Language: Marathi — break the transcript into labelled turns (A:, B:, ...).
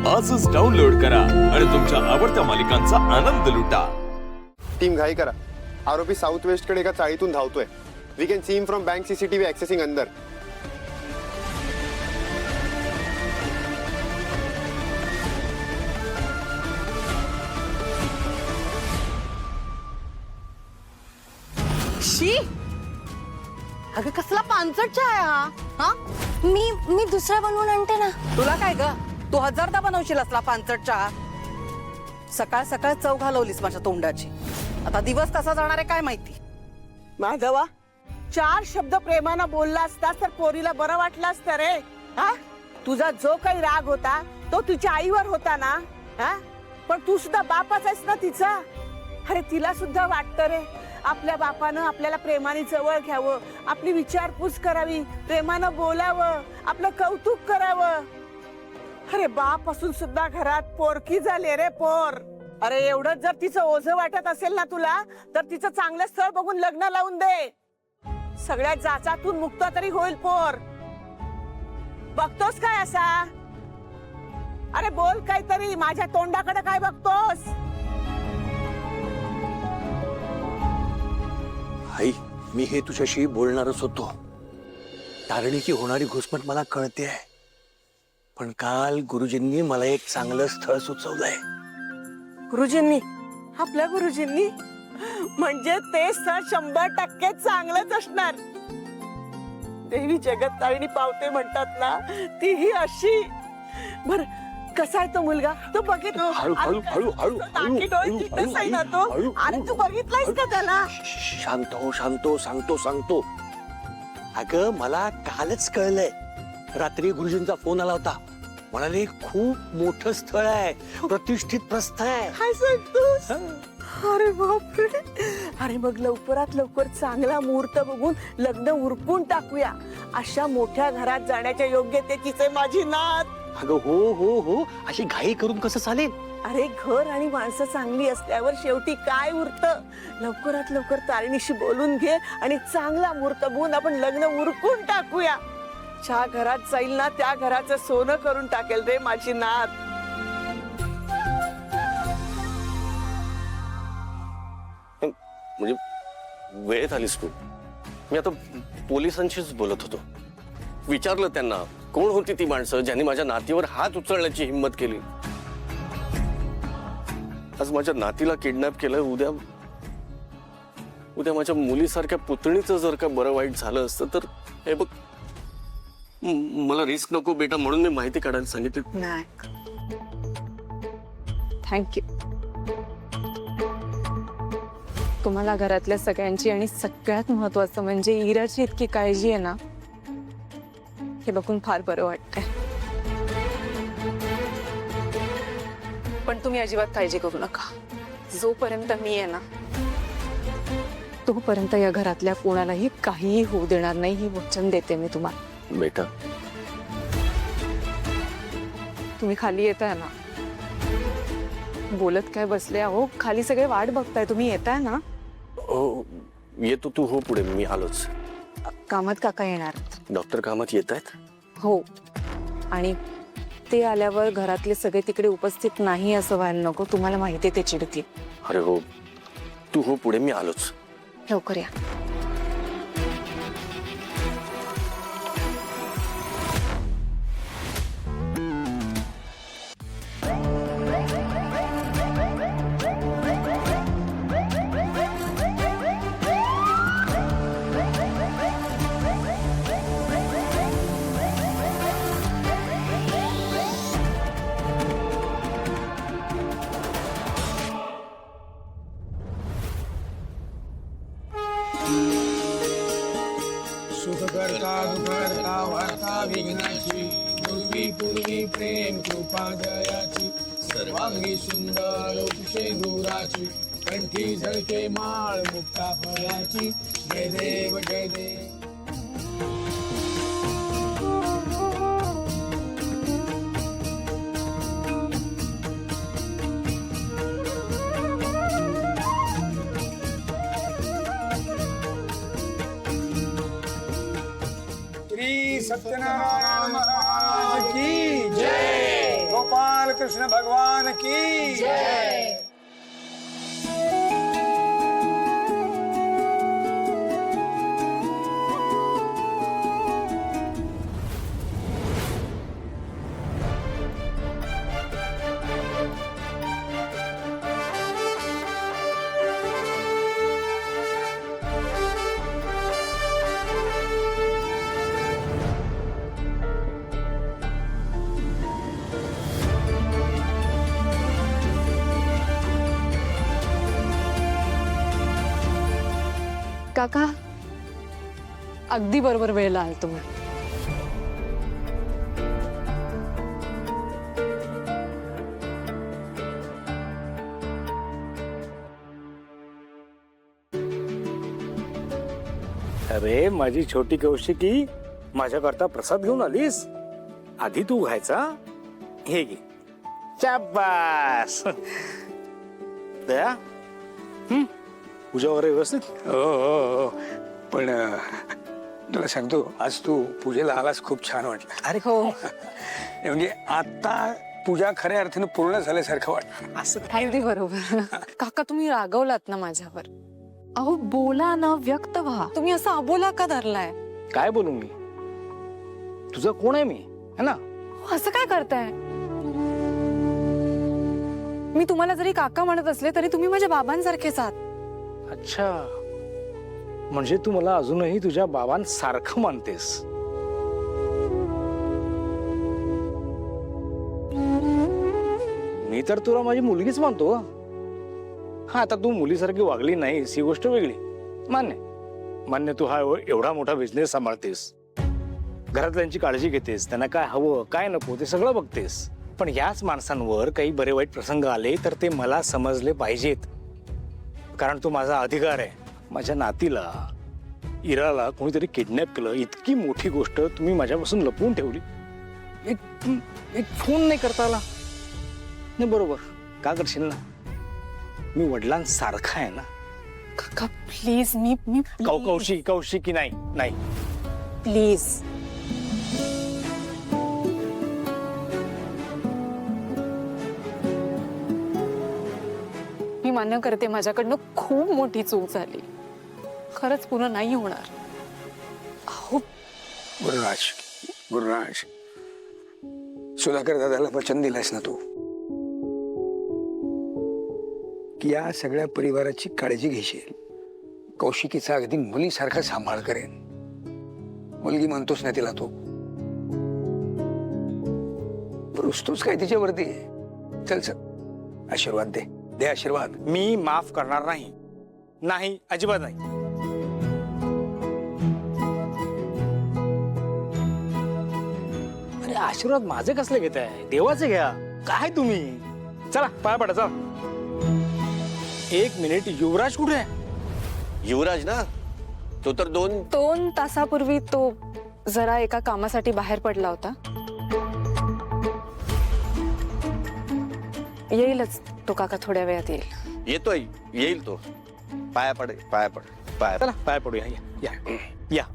A: आजच डाउनलोड करा आणि तुमच्या आवडत्या मालिकांचा आनंद लुटा।
B: टीम घाई करा, आरोपी साउथ वेस्ट कडे एका चाळीतून धावतोय। We can see him from bank CCTV accessing अंदर।
C: शी, अगं कसला पानसट चहा आहे हा? हा?
D: मी दुसरा बनवून आणते ना।
C: तुला काय ग, तू हजारदा बनवशील असला पानसट चहा। सकाळ सकाळ चव घालवलीस माझ्या तोंडाची। आता दिवस कसा जाणार आहे काय माहिती।
E: माधवा, 4 शब्द प्रेमानं बोलला असतास तर पोरीला बरं वाटलं असतं रे। हा, तुझा जो काही राग होता तो तुझ्या आईवर होता ना। हा, पण तू सुद्धा बापाच आहेस ना तिचा। अरे तिला सुद्धा वाटतं रे, आपल्या बापानं आपल्याला प्रेमाने जवळ घ्यावं, आपली विचारपूस करावी, प्रेमानं बोलावं, आपलं कौतुक करावं। अरे बाप असून सुद्धा घरात पोरकी झाली रे पोर। अरे एवढं जर तिचं ओझं वाटत असेल ना तुला, तर तिचं चांगलं स्थळ बघून लग्न लावून दे। सगळ्या जाचातून मुक्त तरी होईल पोर। बघतोस काय असा? अरे बोल काहीतरी, माझ्या तोंडाकडे काय बघतोस?
F: आई, मी हे तुझ्याशी बोलणारच होतो। तारणीची होणारी घुसमट मला कळते, पण काल गुरुजींनी मला एक चांगलं स्थळ सुचवलंय।
E: गुरुजींनी? आपल्या गुरुजींनी? म्हणजे ते स्थळ 100% चांगलंच असणार। देवी जगत तारिणी पावते म्हणतात ना, तीही अशी। बर, कसा आहे तो मुलगा? तू बघितलं? अरे तू बघितलायस का त्याला?
F: शांत हो, सांगतो। अगं मला कालच कळलंय, रात्री गुरुजींचा फोन आला होता। म्हणाले खूप मोठं स्थळ आहे, प्रतिष्ठित प्रस्थ आहे।
E: काय सांगतोस? अरे बापरे, अरे मग लवकरात लवकर चांगला मुहूर्त बघून लग्न उरकून टाकूया। अशा मोठ्या घरात जाण्याच्या योग्यतेचीच आहे माझी नात।
F: अगं हो, अशी घाई करून कसं चालेल?
E: अरे घर आणि माणसं चांगली असल्यावर शेवटी काय उरतं? लवकरात लवकर तारिणीशी बोलून घे आणि चांगला मुहूर्त बघून आपण लग्न उरकून टाकूया। ज्या घरात जाईल ना त्या घराचं सोनं करून टाकेल रे माझी नात।
G: म्हणजे वेळेत आलीस तू। मी आता पोलिसांशीच बोलत होतो। विचारलं त्यांना कोण होती ती माणसं ज्यांनी माझ्या नातीवर हात उचलण्याची हिंमत केली। आज माझ्या नातीला किडनॅप केलं, उद्या माझ्या मुलीसारख्या पुतणीचं जर का बरं वाईट झालं असतं तर हे बघ, मला रिस्क नको बेटा म्हणून मी माहिती काढायला सांगितली।
C: नाही, थँक्यू। तुम्हाला घरातल्या सगळ्यांची आणि सगळ्यात महत्वाचं म्हणजे इराची इतकी काळजी आहे ना, हे बघून फार बरं वाटतंय। पण तुम्ही अजिबात काळजी करू नका। जोपर्यंत मी आहे ना, तोपर्यंत या घरातल्या कोणालाही काहीही होऊ देणार नाही, ही वचन देते मी तुम्हाला।
G: बेटा
C: तुम्ही खाली येताय ना? बोलत काय बसले आहो? खाली सगळे वाट बघताय, तुम्ही येताय ना?
G: हो येतो, तू हो पुढे, मी आलोच।
C: कामत काका येणार?
G: डॉक्टर कामात येत आहेत?
C: हो, आणि ते आल्यावर घरातले सगळे तिकडे उपस्थित नाही असं व्हायला नको। तुम्हाला माहिती आहे ते चिडतील।
G: अरे हो, तू हो पुढे, मी आलोच।
C: लवकर या।
H: सुखकर्ता दुःखहर्ता वार्ता विघ्नाची, पूर्वी पूर्वी प्रेम कृपा दयाची, सर्वांगी सुंदर उपशे दूराची, कंठी झळके माळ मुक्ता फळाची। जय देव जय देव। सत्यनारायण महाराज की जय। गोपाल कृष्ण भगवान की जय।
C: काका अगदी बरोबर वेळेला आल तुम्ही.
F: अरे माझी छोटी कौशिकी, माझ्याकरता प्रसाद घेऊन आलीस. आधी तू घ्यायचा. हे घे. शाबास. दया पूजा वगैरे व्यवस्थित.
H: हो पण तुला सांगतो, आज तू पूजेला आलास, खूप छान वाटलं.
F: अरे हो.
H: म्हणजे आता पूजा खऱ्या अर्थाने पूर्ण झाल्यासारखं वाटलं.
C: असं अगदी बरोबर. काका तुम्ही रागवलात ना माझ्यावर. अहो बोला ना, व्यक्त व्हा. तुम्ही असा अबोला का धरलाय?
F: काय बोलू मी? तुझं कोण आहे मी, है ना?
C: असं काय करताय? मी तुम्हाला जरी काका म्हणत असले तरी तुम्ही माझ्या बाबांसारखेच आहात.
F: अच्छा, म्हणजे तू मला अजूनही तुझ्या बाबांसारखं मानतेस. मी तर तुला माझी मुलगीच मानतो. हा, आता तू मुलीसारखी वागली नाहीस ही गोष्ट वेगळी. मान्य तू हा एवढा मोठा बिझनेस सांभाळतेस, घरातल्यांची काळजी घेतेस, त्यांना काय हवं काय नको ते सगळं बघतेस. पण याच माणसांवर काही बरे वाईट प्रसंग आले तर ते मला समजले पाहिजेत, कारण तो माझा अधिकार आहे. माझ्या नातीला, इराला कोणीतरी किडनॅप केलं, इतकी मोठी गोष्ट तुम्ही माझ्यापासून लपवून ठेवली. एक फोन नाही करता आला. नाही बरोबर, का करशील ना? मी वडिलांसारखा आहे ना.
C: काका प्लीज, मी
F: कौशिकी नाही
C: प्लीज. मी मान्य करते माझ्याकडनं खूप मोठी चूक झाली. खरंच पुन्हा नाही होणार. अहो
H: गुरुराज, सुधाकर दादाला वचन दिलंयस ना तू, की या सगळ्या परिवाराची काळजी घेशील. कौशिकीचा अगदी मुलीसारखा सांभाळ करेन. मुलगी म्हणतोस ना तिला तू, रुसतोच काय तिच्यावरती? चल चल, आशीर्वाद दे आशीर्वाद.
F: मी माफ करणार नाही, अजिबात नाही. अरे आशीर्वाद माझे कसले घेताय? देवाचे घ्या. काय तुम्ही? चला पाया पडा. चला. 1 मिनिट, युवराज कुठे आहे?
G: युवराज ना, तो तर
C: 2 तासापूर्वी तो जरा एका कामासाठी बाहेर पडला होता. येईलच तो काका, थोड्या वेळात
G: येईल तो. पाया पड.
F: चला पाया पडूया. या